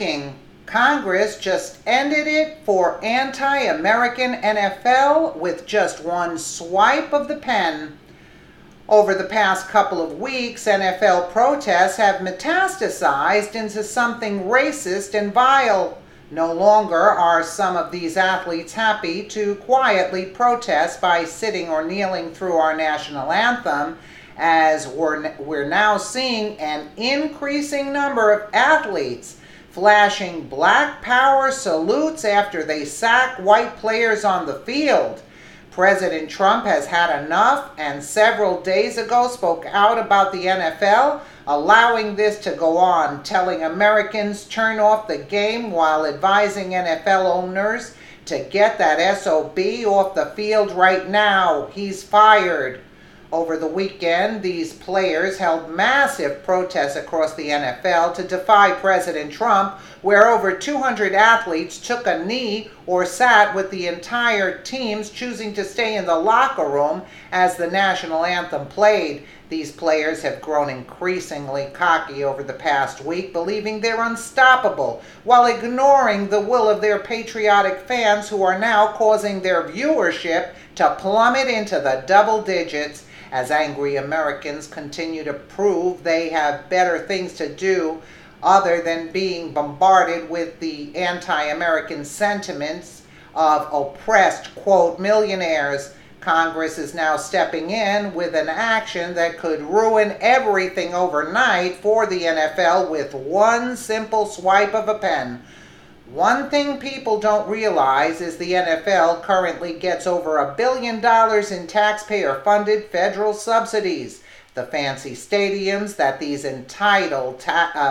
breaking. Congress just ended it for anti-American NFL with just one swipe of the pen. Over the past couple of weeks, NFL protests have metastasized into something racist and vile. No longer are some of these athletes happy to quietly protest by sitting or kneeling through our national anthem, as we're now seeing an increasing number of athletes flashing Black Power salutes after they sack white players on the field. President Trump has had enough and several days ago spoke out about the NFL, allowing this to go on, telling Americans turn off the game while advising NFL owners to get that SOB off the field right now. He's fired. Over the weekend, these players held massive protests across the NFL to defy President Trump, where over 200 athletes took a knee or sat with the entire teams choosing to stay in the locker room as the national anthem played. These players have grown increasingly cocky over the past week, believing they're unstoppable, while ignoring the will of their patriotic fans who are now causing their viewership to plummet into the double digits as angry Americans continue to prove they have better things to do other than being bombarded with the anti-American sentiments of oppressed, quote, millionaires. Congress is now stepping in with an action that could ruin everything overnight for the NFL with one simple swipe of a pen. One thing people don't realize is the NFL currently gets over $1 billion in taxpayer-funded federal subsidies. The fancy stadiums that these entitled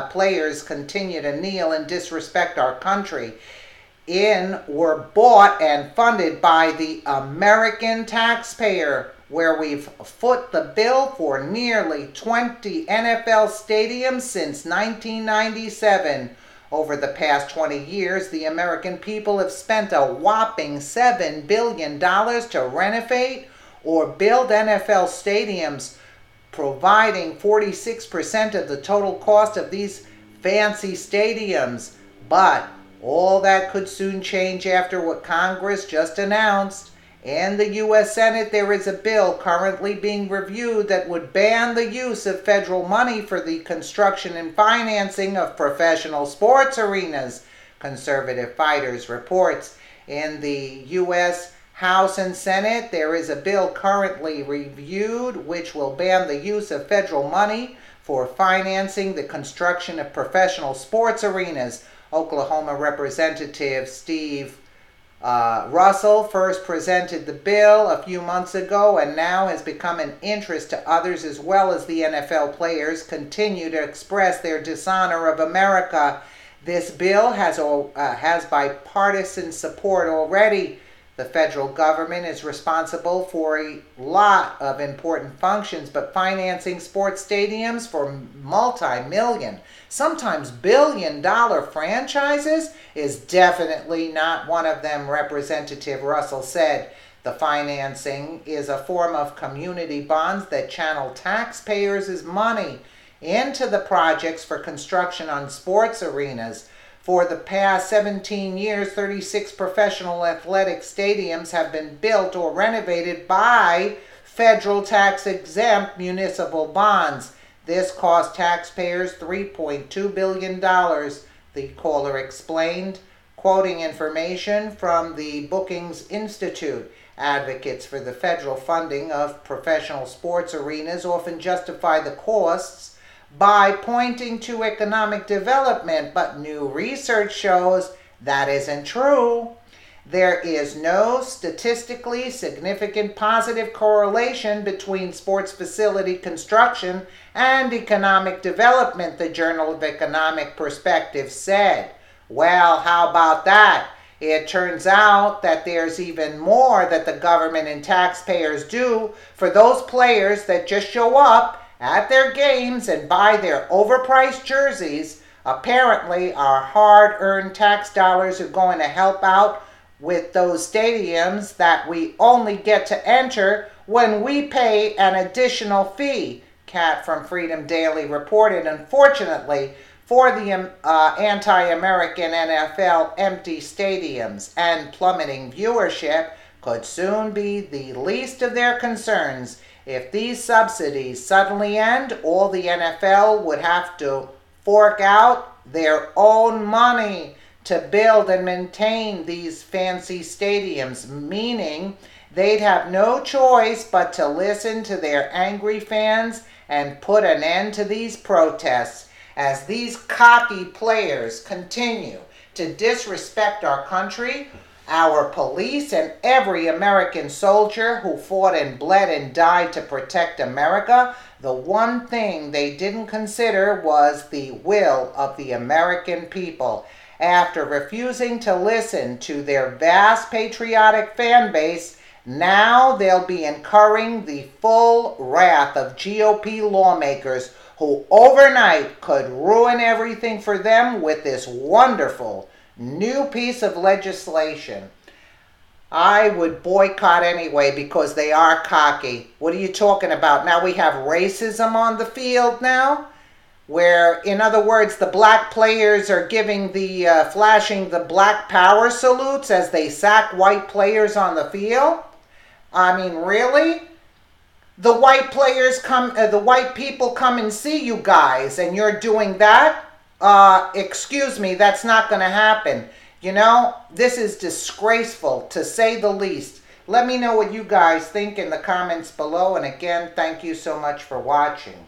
players continue to kneel and disrespect our country in were bought and funded by the American taxpayer, where we've foot the bill for nearly 20 NFL stadiums since 1997. Over the past 20 years, the American people have spent a whopping $7 billion to renovate or build NFL stadiums, providing 46% of the total cost of these fancy stadiums. But all that could soon change after what Congress just announced. In the U.S. Senate, there is a bill currently being reviewed that would ban the use of federal money for the construction and financing of professional sports arenas, Conservative Fighters reports. In the U.S. House and Senate, there is a bill currently reviewed which will ban the use of federal money for financing the construction of professional sports arenas. Oklahoma Representative Steve Russell first presented the bill a few months ago and now has become an interest to others, as well as the NFL players continue to express their dishonor of America. This bill has bipartisan support already. The federal government is responsible for a lot of important functions, but financing sports stadiums for multi-million, sometimes billion-dollar franchises is definitely not one of them, Representative Russell said. The financing is a form of community bonds that channel taxpayers' money into the projects for construction on sports arenas. For the past 17 years, 36 professional athletic stadiums have been built or renovated by federal tax-exempt municipal bonds. This cost taxpayers $3.2 billion, the caller explained, quoting information from the Brookings Institute. Advocates for the federal funding of professional sports arenas often justify the costs by pointing to economic development, but new research shows that isn't true. There is no statistically significant positive correlation between sports facility construction and economic development, the Journal of Economic Perspective said. Well, how about that? It turns out that there's even more that the government and taxpayers do for those players that just show up at their games and buy their overpriced jerseys. Apparently, our hard-earned tax dollars are going to help out with those stadiums that we only get to enter when we pay an additional fee, Kat from Freedom Daily reported. Unfortunately, for the anti-American NFL empty stadiums and plummeting viewership could soon be the least of their concerns. If these subsidies suddenly end, all the NFL would have to fork out their own money to build and maintain these fancy stadiums, meaning they'd have no choice but to listen to their angry fans and put an end to these protests. As these cocky players continue to disrespect our country, our police, and every American soldier who fought and bled and died to protect America, the one thing they didn't consider was the will of the American people. After refusing to listen to their vast patriotic fan base, now they'll be incurring the full wrath of GOP lawmakers who overnight could ruin everything for them with this wonderful new piece of legislation. I would boycott anyway because they are cocky. What are you talking about? Now we have racism on the field now, where, in other words, the black players are giving flashing the black power salutes as they sack white players on the field. I mean, really? The white people come and see you guys, and you're doing that? Excuse me, that's not going to happen. You know, this is disgraceful, to say the least. Let me know what you guys think in the comments below, and again, thank you so much for watching.